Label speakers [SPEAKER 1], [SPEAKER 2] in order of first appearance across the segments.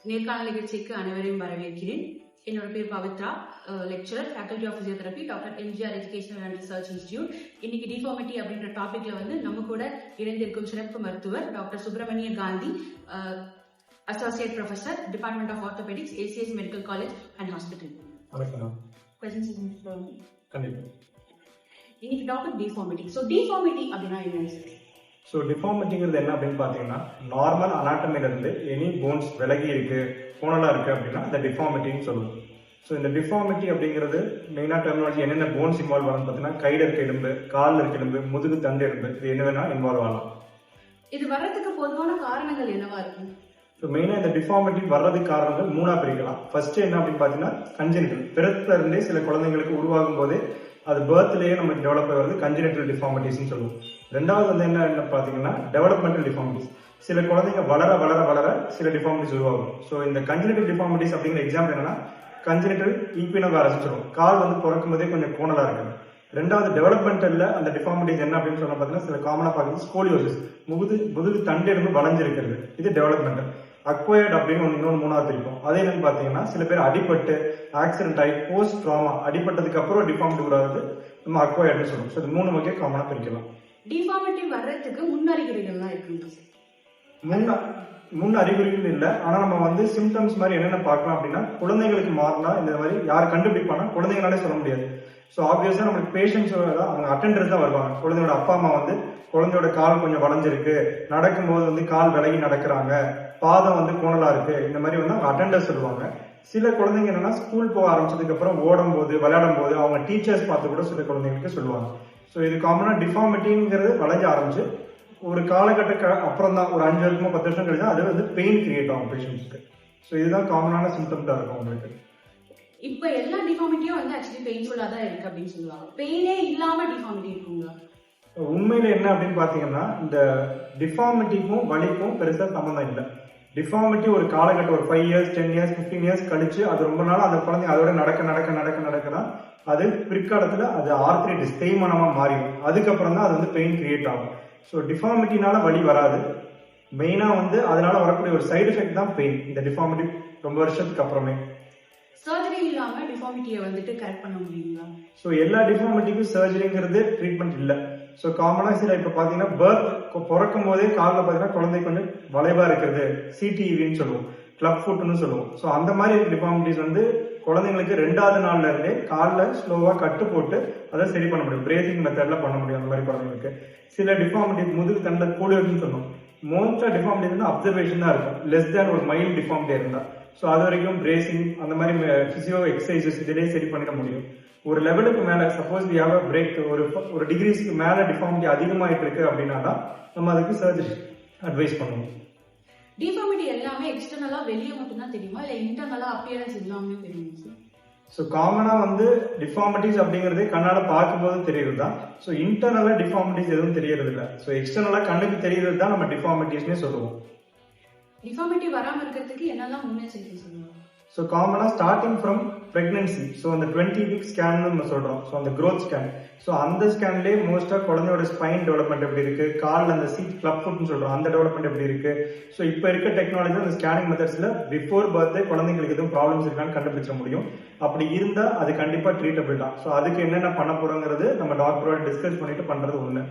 [SPEAKER 1] நேர்காணல் நிகழ்ச்சிக்கு அனைவரையும் வரவேற்கிறேன். என்னோட பேர் Pavithra, lecturer, faculty of physiotherapy, doctor MGR educational and research institute. இன்னைக்கு டிஃபார்மிட்டி அப்படின்ற டாபிக்ல நம்ம கூட இணைந்திருக்கும் சிறப்பு மருத்துவர் doctor Subramania Gandhi, associate professor, department of orthopaedics, ACS medical college and hospital. இன்னைக்கு டாபிக் டிஃபார்மிட்டி. ஸோ டிஃபார்மிட்டி அப்படின்னா என்ன சார்?
[SPEAKER 2] ஸோ டிஃபார்மிட்டிங்கிறது என்ன அப்படின்னு பார்த்தீங்கன்னா, நார்மல் அனாட்டமிலிருந்து எனி போன்ஸ் விலகி இருக்கு, கோணலாக இருக்கு அப்படின்னா அந்த டிஃபார்மிட்டின்னு சொல்லுவோம். ஸோ இந்த டிஃபார்மிட்டி அப்படிங்கிறது மெயினாக டெர்மினாலஜி என்னென்ன போன்ஸ் இன்வால்வ் ஆகும் பார்த்தீங்கன்னா, கையில் இருக்க எலும்பு, காலில் இருக்க எலும்பு, முதுகு தண்டு எலும்பு, இது என்ன வேணா இன்வால்வ் ஆகலாம்.
[SPEAKER 1] இது வர்றதுக்கு பொதுவான காரணங்கள் என்னவா இருக்கும்?
[SPEAKER 2] ஸோ மெயினாக இந்த டிஃபார்மிட்டி வர்றதுக்கு காரணங்கள் மூணாக பிரிக்கலாம். ஃபர்ஸ்ட் என்ன அப்படின்னு பார்த்தீங்கன்னா, கன்ஜெனிட்டல், பிறப்புல இருந்தே சில குழந்தைங்களுக்கு உருவாகும் போதே அது பர்த்லேயே நமக்கு டெவலப் ஆகிறது கன்ஜெனிட்டல் டிஃபார்மிட்டிஸ்ன்னு சொல்லுவோம். ரெண்டாவது என்ன பார்த்தீங்கன்னா, டெவலப்மெண்டல் டிஃபார்மிட்டிஸ். சில குழந்தைங்க வளர வளர வளர சில டிஃபார்மிட்டிஸ் உருவாகும். ஸோ இந்த கன்ஜெனிட்டல் டிஃபார்மிட்டிஸ் அப்படிங்கிற எக்ஸாம்பிள் என்னன்னா, கன்ஜெனிட்டல் ஈக்வினோகாரஸ் சொல்லுவோம், கால் பிறக்கும் போதே கொஞ்சம் கோணலா இருக்குது. ரெண்டாவது டெவலப்மெண்டல்ல அந்த டிஃபார்மிட்டிஸ் என்ன அப்படின்னு சொன்னா பார்த்தீங்கன்னா, சில காமனா பார்க்குறது ஸ்கோலியோசிஸ், முதுகு தண்டு எலும்பு வளைஞ்சிருக்கிறது, இது டெவலப்மெண்டல். அக்வயர்ட் அப்படின்னு இன்னொன்று மூணாவது இருக்கும். அதே என்னன்னு பார்த்தீங்கன்னா, சில பேர் அடிபட்டு ஆக்சிடென்ட் ஆகி போஸ்ட் ட்ராமா, அடிபட்டதுக்கு அப்புறம் டிஃபார்மிட்டி உருவாது, நம்ம அக்வயர்ட்னு சொல்லுவோம். ஸோ இது மூணு வகை காமனா பிரிக்கலாம்.
[SPEAKER 1] டிஃபார்மிட்டி வர்றதுக்கு முன்னறிகுறிகள்லாம் இருக்குங்க சார்?
[SPEAKER 2] முன் அறிகுறிகள் இல்லை, ஆனா நம்ம சிம்டம்ஸ் மாதிரி என்னென்ன பார்க்கலாம் அப்படின்னா, குழந்தைங்களுக்கு மாறினா இந்த மாதிரி யார் கண்டுபிடிப்பானா குழந்தைங்களாலே சொல்ல முடியாது. ஸோ ஆப்வியஸா நம்மளுக்கு பேஷண்ட்ஸ் அவங்க அட்டெண்டர்ஸ் தான் வருவாங்க. குழந்தையோட அப்பா அம்மா குழந்தையோட கால் கொஞ்சம் வளைஞ்சிருக்கு, நடக்கும்போது கால் விலகி நடக்கிறாங்க, பாதம் கோணலா இருக்கு, இந்த மாதிரி அவங்க அட்டெண்டர்ஸ் சொல்லுவாங்க. சில குழந்தைங்க என்னன்னா, ஸ்கூல் போக ஆரம்பிச்சதுக்கு அப்புறம் ஓடும் போது விளையாடும் போது அவங்க டீச்சர்ஸ் பார்த்து கூட சில குழந்தைங்களுக்கு சொல்லுவாங்க. ஸோ இது காமனா டிஃபார்மிட்டிங்கிறது வளைஞ்ச ஆரம்பிச்சு ஒரு காலகட்ட அப்புறம் தான், ஒரு 5 வருஷமோ 10 வருஷம் கழிச்சா அது பெயின் கிரியேட் ஆகும் பேஷண்ட்ஸ்க்கு. ஸோ இதுதான் காமனான சிம்டம் தான் இருக்கும் உங்களுக்கு.
[SPEAKER 1] இப்ப எல்லா டிஃபார்மிட்டியும் ஆக்சுவலி பெயின்ஃபுல்லா தான் இருக்கு அப்படின்னு சொல்லுவாங்க. பெயினே இல்லாம டிஃபார்மிட்டி இருக்குங்களா?
[SPEAKER 2] உண்மையில என்ன அப்படின்னு பாத்தீங்கன்னா, இந்த டிஃபார்மிட்டிக்கும் வலிக்கும் பெருசா சம்பந்தம் இல்லை. டிஃபார்மிட்டி ஒரு காலகட்டம், ஒரு 5 இயர்ஸ் 10 இயர்ஸ் 15 இயர்ஸ் கழிச்சு அது ரொம்ப நாள் அந்த குழந்தை அதோட நடக்க அது பிற்காலத்துல அது ஆர்த்ரைட்டிஸ், தேய்மானமா மாறிடும். அதுக்கப்புறம் தான் அது பெயின் கிரியேட் ஆகும். ஸோ டிஃபார்மிட்டினால வலி வராது. மெயினா அதனால வரக்கூடிய ஒரு சைடு எஃபெக்ட் தான் பெயின், இந்த டிஃபார்மிட்டி ரொம்ப வருஷத்துக்கு அப்புறமே.
[SPEAKER 1] சர்ஜரி இல்லாம டிஃபார்மிட்டியை கரெக்ட் பண்ண முடியுங்களா? ஸோ
[SPEAKER 2] எல்லா டிஃபார்மிட்டிக்கும் சர்ஜரிங்கிறது ட்ரீட்மெண்ட் இல்லை. ஸோ காமனா சில இப்ப பாத்தீங்கன்னா, பிறக்கும் போதே காலில் பாத்தீங்கன்னா குழந்தை கொஞ்சம் வளைவா இருக்கிறது, சிடிவின்னு சொல்லுவோம், கிளப் ஃபுட்னு சொல்லுவோம். ஸோ அந்த மாதிரி டிஃபார்மிட்டிஸ் குழந்தைங்களுக்கு 2வது நாள்ல இருந்தே காலில் ஸ்லோவா கட்டு போட்டு அதை சரி பண்ண முடியும், பிரேசிங் மெத்தட்ல பண்ண முடியும் அந்த மாதிரி குழந்தைங்களுக்கு. சில டிஃபார்மிட்டி முதுகு தண்டை கூடுதல்னு சொல்லுவோம். மோஸ்டா டிஃபார்மிட்டி அப்சர்வேஷன் தான் இருக்கும், லெஸ் தேன் ஒரு மைல்ட் டிஃபார்மிட்டி இருந்தா. ஸோ அது வரைக்கும் பிரேசிங் அந்த மாதிரி பிசியோ எக்ஸசைசஸ் இதிலேயே சரி பண்ணிட முடியும். ஒரு லெவலுக்கு மேல suppose we have a break, ஒரு டிகிரிஸ்க்கு மேல டிஃபார்மிட்டி அதிகமாயிட்டு இருக்கு அப்படின்னா தான் நம்ம அதுக்கு சர்ஜரி அட்வைஸ் பண்ணுவோம்.
[SPEAKER 1] டிஃபார்மிட்டி எல்லாமே எக்ஸ்டர்னலா வெளியே மட்டும் தான் தெரியுமா, இல்ல இன்டர்னலா அப்பியரன்ஸ் எல்லாமே தெரியுமா?
[SPEAKER 2] ஸோ காமனா டிஃபார்மிட்டிஸ் அப்படிங்கறதே கண்ணால பார்க்கும்போது தெரியுது தான். ஸோ இன்டர்னலா டிஃபார்மிட்டிஸ் எதுவும் தெரியறது இல்லை. ஸோ எக்ஸ்டர்னலா கண்ணுக்கு தெரியறது தான் நம்ம டிஃபார்மிட்டிஸ்னே சொல்லுவோம்.
[SPEAKER 1] டிஃபார்மிட்டி வராம இருக்கிறதுக்கு என்னெல்லாம் முன்னெச்சரிக்கை சொல்லுவாங்க? ஸோ
[SPEAKER 2] காமனா ஸ்டார்டிங் ஃப்ரம் பிரெக்னன்சி, ஸோ அந்த 20 வீக் ஸ்கேன் நம்ம சொல்றோம். ஸோ அந்த growth ஸ்கேன், ஸோ அந்த ஸ்கேன்லேயே மோஸ்டா குழந்தையோட ஸ்பைன் டெவலப்மெண்ட் எப்படி இருக்கு, காலில் அந்த சீட் கிளப் ஃபுட்னு சொல்றோம், அந்த டெவலப்மெண்ட் எப்படி இருக்கு. ஸோ இப்போ இருக்க டெக்னாலஜி அந்த ஸ்கேனிங் மெத்தட்ஸ்ல பிஃபோர் பர்த்டே குழந்தைங்களுக்கு எதுவும் ப்ராப்ளம்ஸ் இருக்கான்னு கண்டுபிடிச்ச முடியும். அப்படி இருந்தா அது கண்டிப்பா ட்ரீட்டபிள் தான். ஸோ அதுக்கு என்னென்ன பண்ண போறோங்கிறது நம்ம டாக்டரோட டிஸ்கஸ் பண்ணிட்டு பண்றது ஒண்ணு.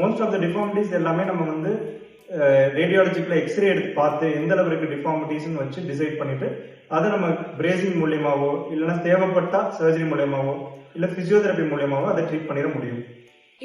[SPEAKER 2] மோஸ்ட் ஆஃப் த டிஃபார்மிட்டிஸ் எல்லாமே நம்ம ரேடியாலஜிக்கல எக்ஸ்ரே எடுத்து பார்த்து எந்த அளவுக்கு டிஃபார்மிட்டிஸ் வச்சு டிசைட் பண்ணிட்டு அதை நம்ம பிரேசிங் மூலியமாவோ இல்லைன்னா தேவைப்பட்டா சர்ஜரி மூலியமாவோ இல்ல பிசியோதெரபி மூலியமாவோ அதை ட்ரீட் பண்ணிட முடியும்.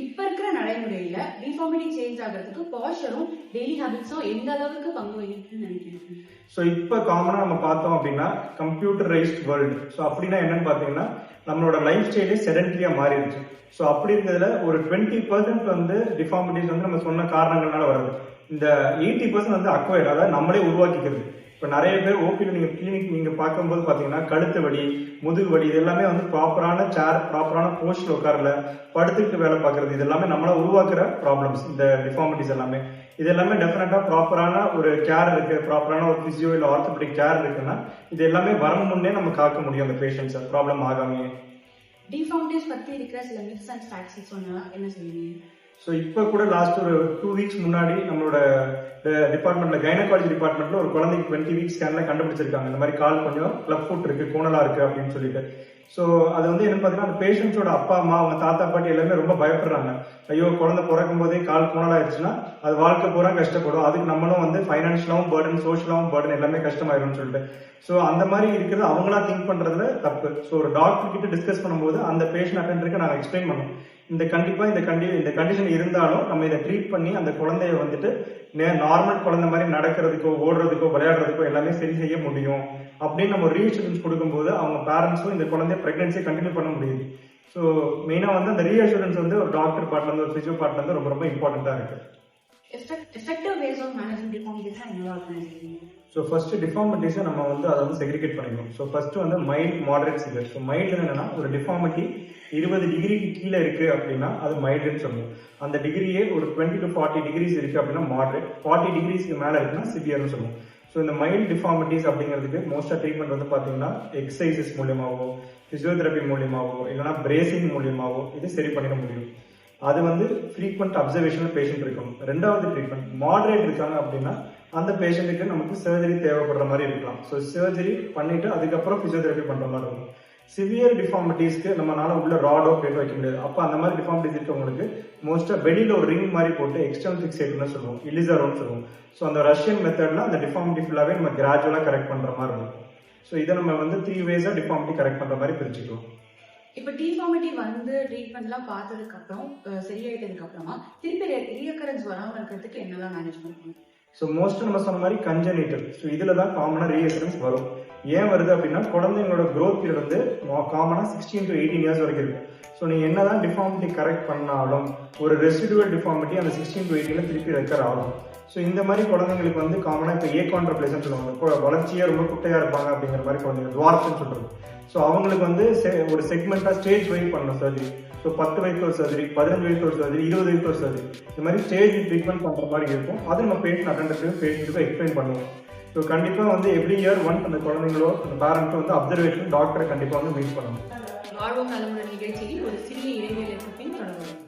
[SPEAKER 1] இப்ப இருக்கிற நடைமுறையில டிஃபார்மிட்டி சேஞ்ச் ஆகிறதுக்கு பாஸ்டரும் டெய்லி ஹாபிட்ஸும் எந்த அளவுக்கு பங்கு வகிக்குன்னு நினைக்கிறேன்?
[SPEAKER 2] ஸோ இப்போ காமனா நம்ம பார்த்தோம் அப்படின்னா, கம்ப்யூட்டரைஸ்ட் வேர்ல்டு. ஸோ அப்படின்னா என்னன்னு பாத்தீங்கன்னா, நம்மளோட லைஃப் ஸ்டைலே செடன்டரியா மாறிடுச்சு. ஸோ அப்படி இருக்கிறதுல ஒரு 20% டிஃபார்மிட்டிஸ் நம்ம சொன்ன காரணங்கள்னால வருது. இந்த 80% அக்வயர்ட், அதாவது நம்மளே உருவாக்கிக்கிறது. இப்போ நிறைய பேர் ஓபியில் நீங்க கிளினிக் நீங்க பார்க்கும்போது பாத்தீங்கன்னா, கழுத்து வலி, முதுகு வலி, இது எல்லாமே ப்ராப்பரான சேர், ப்ராப்பரான போஸ்ட்ல உட்காரல, படுத்துக்கிட்டு வேலை பார்க்கறது, இது எல்லாமே நம்மள உருவாக்குற ப்ராப்ளம்ஸ். இந்த டிஃபார்மிட்டிஸ் எல்லாமே இது எல்லாமே டெஃபினட்டா ப்ராப்பரான ஒரு கேர் இருக்கு, ப்ராப்பரான ஒரு பிசியோ இல்ல ஆர்த்தோபெடிக் கேர் இருக்குன்னா இது எல்லாமே வரும் முன்னே நம்ம காக்க முடியும் அந்த பேஷண்ட்ஸ் ப்ராப்ளம் ஆகாமையே.
[SPEAKER 1] டிஃபார்மிட்டிஸ் பத்தி இருக்கிற சில மித்ஸ் அண்ட் ஃபேக்ட்ஸ் சொன்னா என்ன சொல்லுவீங்க?
[SPEAKER 2] ஸோ இப்போ கூட லாஸ்ட் ஒரு 2 வீக்ஸ் முன்னாடி நம்மளோட டிபார்ட்மெண்ட்ல கைனகாலஜி டிபார்ட்மெண்ட்ல ஒரு குழந்தைக்கு 20 வீக் ஸ்கேன்ல கண்டுபிடிச்சிருக்காங்க இந்த மாதிரி கால் கொஞ்சம் கிளப் ஃபுட் இருக்கு, கோணலா இருக்கு அப்படின்னு சொல்லிட்டு. ஸோ அது வந்து என்ன பார்த்தீங்கன்னா அந்த பேஷண்ட்ஸோட அப்பா அம்மா அவங்க தாத்தா பாட்டி எல்லாமே ரொம்ப பயப்படுறாங்க. ஐயோ குழந்தை பிறக்கும் போதே கால் கோணலாயிருச்சுன்னா அது வாழ்க்கை பூரா கஷ்டப்படும், அதுக்கு நம்மளும் வந்து ஃபைனான்ஷியலாவும் பேர்டன் சோஷியலாவும் பேர்டன் எல்லாமே கஷ்டமாயிரும்னு சொல்லிட்டு. ஸோ அந்த மாதிரி இருக்கிறது அவங்களா திங்க் பண்றதுல தப்பு. ஸோ ஒரு டாக்டர் கிட்ட டிஸ்கஸ் பண்ணும்போது அந்த பேஷண்ட் அட்டெண்டருக்கு நாங்கள் எக்ஸ்பிளைன் பண்ணோம் இந்த கண்டிஷன் இருந்தாலும் நம்ம இதை ட்ரீட் பண்ணி அந்த குழந்தைய வந்துட்டு நார்மல் குழந்தை மாதிரி நடக்கிறதுக்கோ ஓடுறதுக்கோ விளையாடுறதுக்கோ எல்லாமே சரி செய்ய முடியும் அப்படின்னு நம்ம ரீஅஷூரன்ஸ் கொடுக்கும்போது அவங்க பேரண்ட்ஸும் இந்த குழந்தைய பிரெக்னன்சியை கண்டினியூ பண்ண முடியுது. ஸோ மெயினாக வந்து அந்த ரீஅஷூரன்ஸ் வந்து ஒரு டாக்டர் பார்ட்ல இருந்து ஒரு பிசியோ பார்ட்ல இருந்து ரொம்ப ரொம்ப இம்பார்ட்டண்டா இருக்கு.
[SPEAKER 1] Effective ways of managing deformities are involved.
[SPEAKER 2] So first டிஃபார்மிட்டிஸை நம்ம வந்து அதை வந்து செக்ரிகேட் பண்ணிக்கணும். ஸோ ஃபர்ஸ்ட் வந்து mild, moderate, severe. So mild என்னன்னா ஒரு டிஃபார்மிட்டி 20 டிகிரிக்கு கீழே இருக்கு அப்படின்னா அது மைல்டுன்னு சொல்லுவோம். அந்த டிகிரியே ஒரு 20 to 40 டிகிரிஸ் இருக்கு அப்படின்னா மாடரேட், 40 டிகிரிஸ்க்கு மேலே இருக்குன்னா சிவியர்னு சொல்லுவோம். ஸோ இந்த மைல்ட் டிஃபார்மிட்டிஸ் அப்படிங்கிறதுக்கு மோஸ்டா ட்ரீட்மெண்ட் வந்து பார்த்தீங்கன்னா எக்ஸசைசஸ் மூலியமாவோ பிசியோதெரபி மூலியமாவோ இல்லைன்னா பிரேசிங் மூலியமாவோ இது சரி பண்ணிட முடியும். அது வந்து ஃப்ரீக்வெண்ட் அப்சர்வேஷனல் பேஷண்ட் இருக்கணும். ரெண்டாவது ட்ரீட்மெண்ட் மாடரேட் இருக்காங்க அப்படின்னா அந்த பேஷண்ட்டுக்கு நமக்கு சர்ஜரி தேவைப்படுற மாதிரி இருக்கலாம். ஸோ சர்ஜரி பண்ணிட்டு அதுக்கப்புறம் பிசியோதெரபி பண்ற மாதிரி இருக்கும். சிவியர் டிஃபார்மிட்டிஸ்க்கு நம்மளால உள்ள ராடோ பிளேட்டோ வைக்க முடியாது. அப்போ அந்த மாதிரி டிஃபார்மிட்டிஸ் இருக்கவங்களுக்கு மோஸ்டா வெளியில ஒரு ரிங் மாதிரி போட்டு எக்ஸ்டர்னல் ஃபிக்ஸேட்னு சொல்லுவோம், இலிசரோன்னு சொல்லுவோம். ஸோ அந்த ரஷ்யன் மெத்தட்ல அந்த டிஃபார்மிட்டி ஃபுல்லாவே நம்ம கிராஜுவலா கரெக்ட் பண்ற மாதிரி இருக்கும். ஸோ இதை நம்ம வந்து 3 ways டிஃபார்மிட்டி கரெக்ட் பண்ற மாதிரி பிரிச்சுக்கலாம்.
[SPEAKER 1] இப்போ டிஃபார்மிட்டி வந்து ட்ரீட்மெண்ட்லாம் பார்த்ததுக்கு அப்புறம் சரியாயிட்டதுக்கு அப்புறமா திருப்பி ரீஅக்கரன்ஸ் வராமல் இருக்கிறதுக்கு என்னெல்லாம் மேனேஜ் பண்ணணும்?
[SPEAKER 2] ஸோ மோஸ்ட் நம்ம சொன்ன மாதிரி கன்ஜெனிட்டல். ஸோ இதுல தான் காமனா ரீஅக்கரன்ஸ் வரும். ஏன் வருது அப்படின்னா குழந்தைங்களோட growth பீரியட் வந்து காமனா 16 to 18 இயர்ஸ் வரைக்கும் இருக்கு. ஸோ நீங்க என்னதான் டிஃபார்மிட்டி கரெக்ட் பண்ணாலும் ஒரு ரெசிடுவல் டிஃபார்மிட்டி அந்த 16 to 18 திருப்பி ரெக்கர் ஆகும். ஸோ இந்த மாதிரி குழந்தைங்களுக்கு வந்து காமனா இப்போ ஏகான்ட்ரோப்ளேசன் சொல்லுவாங்க, வளர்ச்சியா ரொம்ப குட்டையா இருப்பாங்க அப்படிங்கிற மாதிரி குழந்தைங்க டுவார்ஃப்னு சொல்றது. ஸோ அவங்களுக்கு வந்து ஒரு செக்மெண்டா ஸ்டேஜ் வைஸ் பண்ணணும் சர்ஜரி. ஸோ 10 வயசுக்கு ஒரு சர்ஜரி, 15 வயசுக்கு ஒரு சர்ஜரி, 20 வயசுக்கு ஒரு சர்ஜரி, இந்த மாதிரி ஸ்டேஜ் ட்ரீட்மெண்ட் பண்ற மாதிரி இருக்கும். அது நம்ம பேஷண்ட் அட்டெண்டருக்கு பேஷண்ட்டுக்கு எக்ஸ்பிளைன் பண்ணுவோம். ஸோ கண்டிப்பா வந்து எவ்ரி இயர் ஒன்ஸ் அந்த குழந்தைங்களோ அந்த பேரண்ட்ஸோ வந்து அப்சர்வேஷன் டாக்டரை கண்டிப்பா வந்து மீட் பண்ணணும்.
[SPEAKER 1] வாழ்வும் நலமுடன் நிகழ்ச்சியில் ஒரு சிறிய இடைவேளைக்கு பின் தொடங்குவோம்.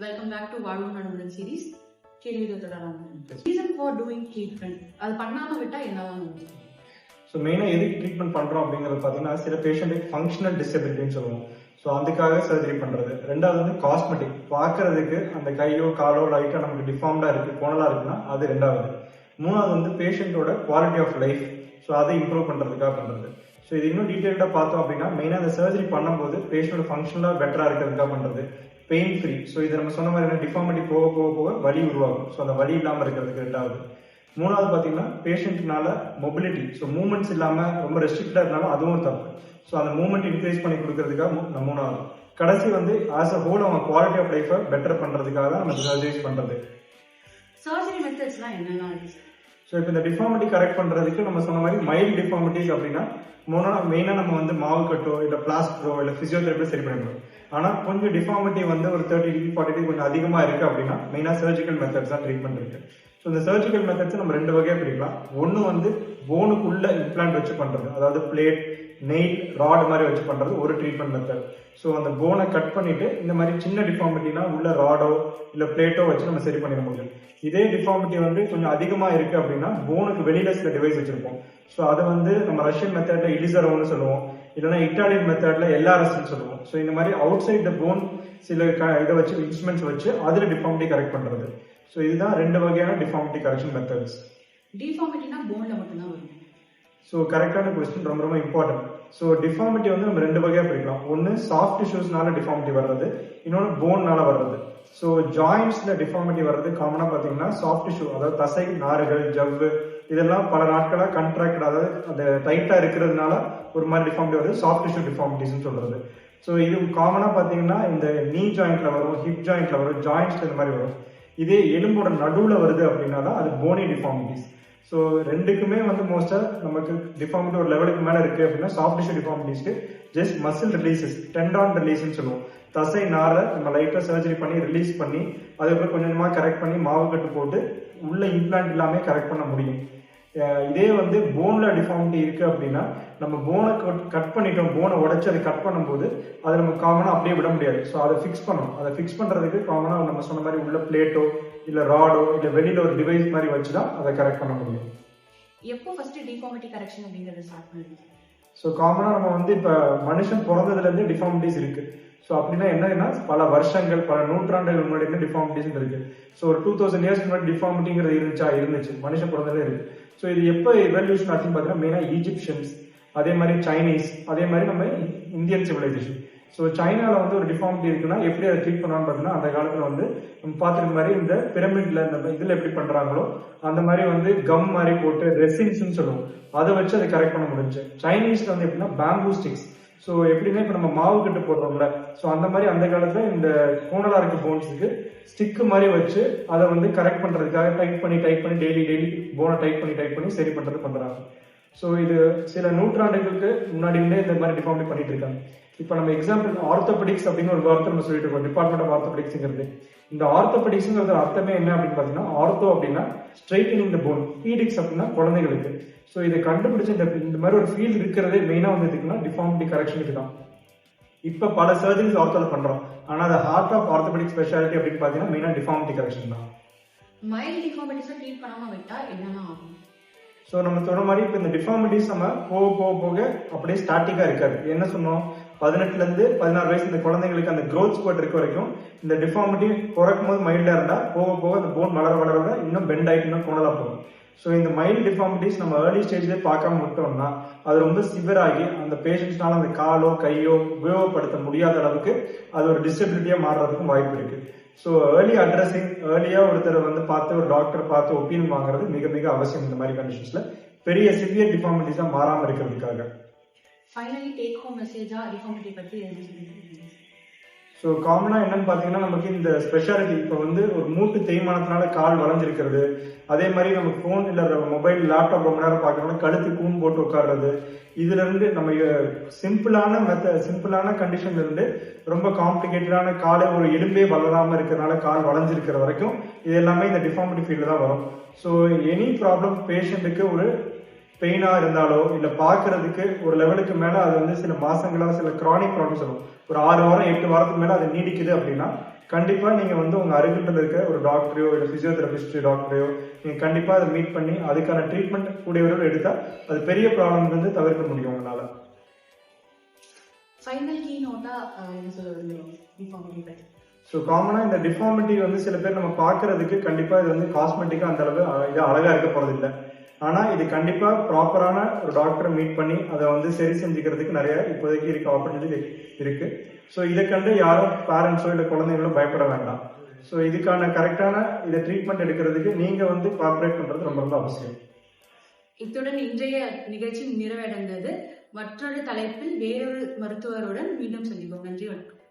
[SPEAKER 1] வெல்கம் பேக் டு வாழ்வும் நலமுடன் சீரிஸ். கேள்விகள் தொடரலாம். ரீசன் ஃபார் டூயிங் ட்ரீட்மெண்ட், அது பண்ணாம விட்டா என்னதான் நடக்கும்?
[SPEAKER 2] ஸோ மெயினாக எதுக்கு ட்ரீட்மெண்ட் பண்ணுறோம் அப்படிங்கிறது பார்த்தீங்கன்னா சில பேஷண்ட்டுக்கு ஃபங்க்ஷனல் டிசபிலிட்டின்னு சொல்லுவோம். ஸோ அதுக்காக சர்ஜரி பண்ணுறது. ரெண்டாவது வந்து காஸ்மெட்டிக், பார்க்கறதுக்கு அந்த கையோ காலோ லைட்டாக நமக்கு டிஃபார்ம்டாக இருக்குது, கோணலாக இருக்குன்னா அது ரெண்டாவது. மூணாவது வந்து பேஷண்ட்டோட குவாலிட்டி ஆஃப் லைஃப், ஸோ அதை இம்ப்ரூவ் பண்ணுறதுக்காக பண்ணுறது. ஸோ இது இன்னும் டீட்டெயில்டாக பார்த்தோம் அப்படின்னா மெயினாக அந்த சர்ஜரி பண்ணும்போது பேஷண்டோட ஃபங்க்ஷனலாக பெட்டராக இருக்கிறதுக்காக பண்ணுறது, பெயின் ஃப்ரீ. ஸோ இது நம்ம சொன்ன மாதிரி டிஃபார்மிட்டி போக போக போக வலி உருவாகும். ஸோ அந்த வலி இல்லாமல் இருக்கிறதுக்கு ரெண்டாவது. மூணாவது பார்த்தீங்கன்னா பேஷண்ட்னால மொபிலிட்டி, ஸோ மூவ்மெண்ட்ஸ் இல்லாமல் ரொம்ப ரெஸ்ட்ரிக்டடாக இருந்தாலும் அதுவும் தப்பு. ஸோ அந்த மூவ்மெண்ட் இன்க்ரீஸ் பண்ணி கொடுக்கறதுக்காக மூணாவது. கடைசி வந்து ஆஸ் அ ஹோல் அவங்க குவாலிட்டி ஆஃப் லைஃபை பெட்டர் பண்ணுறதுக்காக தான் நம்ம சர்ஜரிஸ் பண்ணுறது.
[SPEAKER 1] சர்ஜரி மெத்தட்ஸ்லாம் என்னென்ன?
[SPEAKER 2] ஸோ இப்போ இந்த டிஃபார்மிட்டி கரெக்ட் பண்ணுறதுக்கு நம்ம சொன்ன மாதிரி மைல்டு டிஃபார்மிட்டிஸ் அப்படின்னா மெயினாக நம்ம வந்து மாவு கட்டோ இல்லை பிளாஸ்டரோ இல்லை பிசியோதெரபியோ சரி பண்ணிடுவோம். ஆனால் கொஞ்சம் டிஃபார்மிட்டி வந்து ஒரு 30 degree 40 degree கொஞ்சம் அதிகமாக இருக்குது அப்படின்னா மெயினாக சர்ஜிக்கல் மெத்தட்ஸ் தான் ட்ரீட்மெண்ட் இருக்கு. ஸோ இந்த சர்ஜிக்கல் மெத்தட்ஸ் நம்ம 2 வகையாக பிரிக்கலாம். ஒன்று வந்து போனுக்குள்ள இம்ப்ளான்ட் வச்சு பண்ணுறது, அதாவது பிளேட், நெயில், ராட் மாதிரி வச்சு பண்ணுறது ஒரு ட்ரீட்மெண்ட் மெத்தட். ஸோ அந்த போனை கட் பண்ணிட்டு இந்த மாதிரி சின்ன டிஃபார்மிட்டினா உள்ள ராடோ இல்லை பிளேட்டோ வச்சு நம்ம சரி பண்ணிட முடியும். இதே டிஃபார்மிட்டி வந்து கொஞ்சம் அதிகமாக இருக்கு அப்படின்னா போனுக்கு வெளியில சில டிவைஸ் வச்சிருப்போம். ஸோ அதை வந்து நம்ம ரஷ்யன் மெத்தட்ல இலிசரோன்னு சொல்லுவோம், இல்லைன்னா இட்டாலியன் மெத்தட்ல எல்ஆர்எஸ்ன்னு சொல்லுவோம். ஸோ இந்த மாதிரி அவுட் சைட் த போன் சில இதை வச்சு இன்ஸ்ட்ருமெண்ட்ஸ் வச்சு அதில் டிஃபார்மிட்டி கரெக்ட் பண்றது. ஸோ இதுதான் 2 வகையான டிஃபார்மிட்டி கரெக்ஷன் மெத்தட்ஸ்.
[SPEAKER 1] டிஃபார்மிட்டினா போன்ல மட்டும்தான் வரும்.
[SPEAKER 2] ஸோ கரெக்டான கொஸ்டின், ரொம்ப ரொம்ப இம்பார்ட்டன்ட். ஸோ டிஃபார்மிட்டி வந்து நம்ம 2 வகையாக பிரிக்கலாம். ஒன்று சாஃப்ட் டிஷ்யூஸ்னால டிஃபார்மிட்டி வர்றது, இன்னொன்று போன்னால வர்றது. ஸோ ஜாயிண்ட்ஸ்ல டிஃபார்மிட்டி வர்றது காமனாக பார்த்தீங்கன்னா சாஃப்ட் டிஷ்யூ, அதாவது தசை, நாறுகள், ஜவ்வு இதெல்லாம் பல நாட்களாக கண்ட்ராக்ட், அதாவது அந்த டைட்டாக இருக்கிறதுனால ஒரு மாதிரி டிஃபார்மிட்டி வருது, சாஃப்ட் டிஷ்யூ டிஃபார்மிட்டிஸ்ன்னு சொல்றது. ஸோ இது காமனாக பார்த்தீங்கன்னா இந்த நீ ஜாயிண்ட்ல வரும், ஹிப் ஜாயிண்ட்ல வரும், ஜாயிண்ட்ஸ் இந்த மாதிரி வரும். இதே எலும்போட நடுவில் வருது அப்படின்னா தான் அது போனி டிஃபார்மிட்டிஸ். ஸோ ரெண்டுக்குமே வந்து மோஸ்ட்டாக நமக்கு டிஃபார்மிட்டி ஒரு லெவலுக்கு மேலே இருக்குது அப்படின்னா சாஃப்ட் டிஷ்யூ டிஃபார்மிட்டிஸ்க்கு ஜஸ்ட் மசில் ரிலீசஸ், டெண்டான் ரிலீஸ்ன்னு சொல்லுவோம். தசை நாரை நம்ம லைட்டாக சர்ஜரி பண்ணி ரிலீஸ் பண்ணி அதுக்கப்புறம் கொஞ்சம் கொஞ்சமாக கரெக்ட் பண்ணி மாவு கட்டு போட்டு உள்ள இம்ப்ளான்ட் எல்லாமே கரெக்ட் பண்ண முடியும். இதே வந்து போன்ல டிஃபார்மிட்டி இருக்கு அப்படின்னா நம்ம போனை கட் பண்ணிட்டோம், போனை உடைச்சு அதை கட் பண்ணும்போது அதை நம்ம காமனாக அப்படியே விட முடியாது. ஸோ அதை ஃபிக்ஸ் பண்ணணும். அதை ஃபிக்ஸ் பண்ணுறதுக்கு காமனாக நம்ம சொன்ன மாதிரி உள்ள பிளேட்டோ இல்லை ராடோ இல்லை வெளியில ஒரு டிவைஸ் மாதிரி வச்சு தான் அதை கரெக்ட் பண்ண முடியும்.
[SPEAKER 1] எப்போ ஃபர்ஸ்ட் டிஃபார்மிட்டி கரெக்ஷன் அப்படிங்கறத ஸ்டார்ட் பண்ணுவீங்க?
[SPEAKER 2] ஸோ காமனாக நம்ம வந்து இப்போ மனுஷன் பிறந்ததுலேருந்து டிஃபார்மிட்டிஸ் இருக்கு. ஸோ அப்படின்னா என்னன்னா பல வருஷங்கள் பல நூற்றாண்டுகள் முன்னாடி டிஃபார்மிட்டிஸ் இருக்கு. ஸோ ஒரு 2000 இயர்ஸ் முன்னாடி டிஃபார்மிட்டிங்கிறது இருந்துச்சு, மனுஷன் பிறந்ததே இருக்கு. ஸோ இது எப்போ எவல்யூஷன் ஆச்சுன்னு பார்த்தீங்கன்னா மெயினாக ஈஜிப்ஷியன்ஸ், அதே மாதிரி சைனீஸ், அதே மாதிரி நம்ம இந்தியன் சிவிலைசேஷன். ஸோ சைனாவில் வந்து ஒரு டிஃபார்மிட்டி இருக்குன்னா எப்படி அதை ட்ரீட் பண்ணுவான்னு பார்த்தீங்கன்னா அந்த காலத்தில் வந்து நம்ம பார்த்துருக்க மாதிரி இந்த பிரமிட்ல இந்த இதில் எப்படி பண்ணுறாங்களோ அந்த மாதிரி வந்து கம் மாதிரி போட்டு ரெசின்ஸ்ன்னு சொல்லுவோம், அதை வச்சு அதை கரெக்ட் பண்ண முடிஞ்சு. சைனீஸ்ல வந்து எப்படின்னா பேம்பூ ஸ்டிக்ஸ். ஸோ எப்படின்னா இப்போ நம்ம மாவு கட்டு போடுறோம்ல, ஸோ அந்த மாதிரி அந்த காலத்தில் இந்த கோணலா இருக்க போன்ஸுக்கு ஸ்டிக்கு மாதிரி வச்சு அதை வந்து கரெக்ட் பண்ணுறதுக்காக டைப் பண்ணி டெய்லி போனை டைப் பண்ணி சரி பண்ணுறது பண்ணுறாங்க. ஸோ இது சில நூற்றாண்டுகளுக்கு முன்னாடியே இந்த மாதிரி டிஃபார்மிட்டி பண்ணிட்டு இருக்காங்க. இப்போ நம்ம எக்ஸாம்பிள் ஆர்த்தோபெடிக்ஸ் அப்படின்னு ஒரு வார்த்தை நம்ம சொல்லிட்டு இருக்கோம், டிபார்ட்மெண்ட் ஆஃப் ஆர்த்தோபெடிக்ஸ்ங்கிறது. இந்த ஆர்த்தோபெடிக்ஸ்ங்கிறது அர்த்தமே என்ன அப்படின்னு பார்த்தீங்கன்னா ஆர்த்தோ அப்படின்னா ஸ்ட்ரைட்டனிங் த போன், பீடிக்ஸ் அப்படின்னா குழந்தைகளுக்கு. ஸோ இதை கண்டுபிடிச்ச இந்த மாதிரி ஒரு ஃபீல்டு இருக்கிறதே மெயினாக வந்து எதுக்குன்னா டிஃபார்மிட்டி கரெக்ஷனுக்கு தான். இப்போ பல சர்ஜரிஸ் ஆர்த்தோல பண்றோம், ஆனால் அது ஹார்ட் ஆஃப் ஆர்த்தோபெடிக் ஸ்பெஷாலிட்டி அப்படின்னு பார்த்தீங்கன்னா மெயினாக டிஃபார்மிட்டி கரெக்ஷன் தான்.
[SPEAKER 1] மைல்ட் டிஃபார்மிட்டிஸை ட்ரீட் பண்ணாம விட்டா என்னென்ன ஆகும்?
[SPEAKER 2] ஸோ நம்ம சொன்ன மாதிரி இப்போ இந்த டிஃபார்மிட்டிஸ் நம்ம போக அப்படியே ஸ்டாட்டிக்காக இருக்காது. என்ன சொன்னோம், 18லேருந்து 16 வயசு இந்த குழந்தைங்களுக்கு அந்த க்ரோத் ஸ்பர்ட் இருக்க வரைக்கும் இந்த டிஃபார்மிட்டி பிறக்கும் போது மைல்டாக இருந்தால் போக அந்த போன் வளர இன்னும் பெண்ட் ஆகிட்டு இன்னும் கோணலாக போகும். ஸோ இந்த மைல்டு டிஃபார்மிட்டிஸ் நம்ம ஏர்லி ஸ்டேஜ்லேயே பார்க்காம விட்டோம்னா அது ரொம்ப சிவியர் ஆகி அந்த பேஷண்ட்ஸ்னால அந்த காலோ கையோ உபயோகப்படுத்த முடியாத அளவுக்கு அது ஒரு டிசபிலிட்டியாக மாறுறதுக்கும் வாய்ப்பு இருக்கு. ஸோ ஏர்லி அட்ரஸிங், ஏர்லியாக ஒருத்தரை வந்து பார்த்து ஒரு டாக்டர் பார்த்து ஒப்பீனியன் வாங்குறது மிக மிக அவசியம் இந்த மாதிரி கண்டிஷன்ஸ்ல பெரிய சிவியர் டிஃபார்மிட்டிஸாக மாறாமல் இருக்கிறதுக்காக.
[SPEAKER 1] ஃபைனலி டேக் ஹோம் மெசேஜா டிஃபார்மிட்டி பத்தி என்ன சொல்றீங்க?
[SPEAKER 2] ஸோ காமனாக என்னன்னு பார்த்தீங்கன்னா நமக்கு இந்த ஸ்பெஷாலிட்டி இப்போ வந்து ஒரு மூட்டு தேய்மானத்தினால கால் வளைஞ்சிருக்கிறது, அதே மாதிரி நம்ம ஃபோன் இல்லை மொபைல் லேப்டாப் ரொம்ப நேரம் பார்க்கறோம்னா கழுத்து கூன் போட்டு உட்கார்றது, இதுல இருந்து நம்ம சிம்பிளான கண்டிஷன்ல இருந்து ரொம்ப காம்ப்ளிகேட்டடான காலை ஒரு எலும்பே வளராமல் இருக்கிறதுனால கால் வளைஞ்சிருக்கிற வரைக்கும் இது எல்லாமே இந்த டிஃபார்மிட்டி ஃபீல்டு தான் வரும். ஸோ எனி ப்ராப்ளம் பேஷண்ட்டுக்கு ஒரு பெயினாக இருந்தாலோ இல்லை பார்க்கறதுக்கு ஒரு லெவலுக்கு மேலே அது வந்து சில மாசங்களா சில கிரானிக் ப்ராப்ளம்ஸ் வரும், ஒரு 6 வாரம் 8 வாரத்துக்கு மேலே அது நீடிக்குது அப்படின்னா கண்டிப்பாக நீங்கள் வந்து உங்கள் அருகில் இருக்க ஒரு டாக்டரையோ இல்லை ஃபிசியோதெரபிஸ்ட் டாக்டரையோ நீங்கள் கண்டிப்பாக அதை மீட் பண்ணி அதுக்கான ட்ரீட்மெண்ட் கூடியவர்கள் எடுத்தால் அது பெரிய ப்ராப்ளம் வந்து தவிர்க்க முடியும் உங்களால்.
[SPEAKER 1] ஃபைனல் கீ நோட்டா என்ன சொல்ல விரும்புறீங்க டிஃபார்மிட்டி பத்தி?
[SPEAKER 2] ஸோ காமனாக இந்த டிஃபார்மிட்டி வந்து சில பேர் நம்ம பார்க்கறதுக்கு கண்டிப்பாக இது வந்து காஸ்மெட்டிக்காக அந்த அளவு இது அழகாக இருக்க போகிறது இல்லை. ஆனால் இது கண்டிப்பாக ப்ராப்பரான ஒரு டாக்டரை மீட் பண்ணி அதை வந்து சரி செஞ்சுக்கிறதுக்கு நிறைய இப்போதைக்கு இருக்க ஆப்பர்ச்சுனிட்டி இருக்கு. ஸோ இதை கண்டு யாரும் பேரண்ட்ஸோ இல்லை குழந்தைங்களோ பயப்பட வேண்டாம். ஸோ இதுக்கான கரெக்டான இதை ட்ரீட்மெண்ட் எடுக்கிறதுக்கு நீங்கள் வந்து கோஆப்ரேட் பண்ணுறது ரொம்ப ரொம்ப அவசியம்.
[SPEAKER 1] இத்துடன் இன்றைய நிகழ்ச்சி நிறைவடைந்தது. மற்றொரு தலைப்பில் வேறொரு மருத்துவருடன் மீண்டும் சந்திப்போம். நன்றி, வணக்கம்.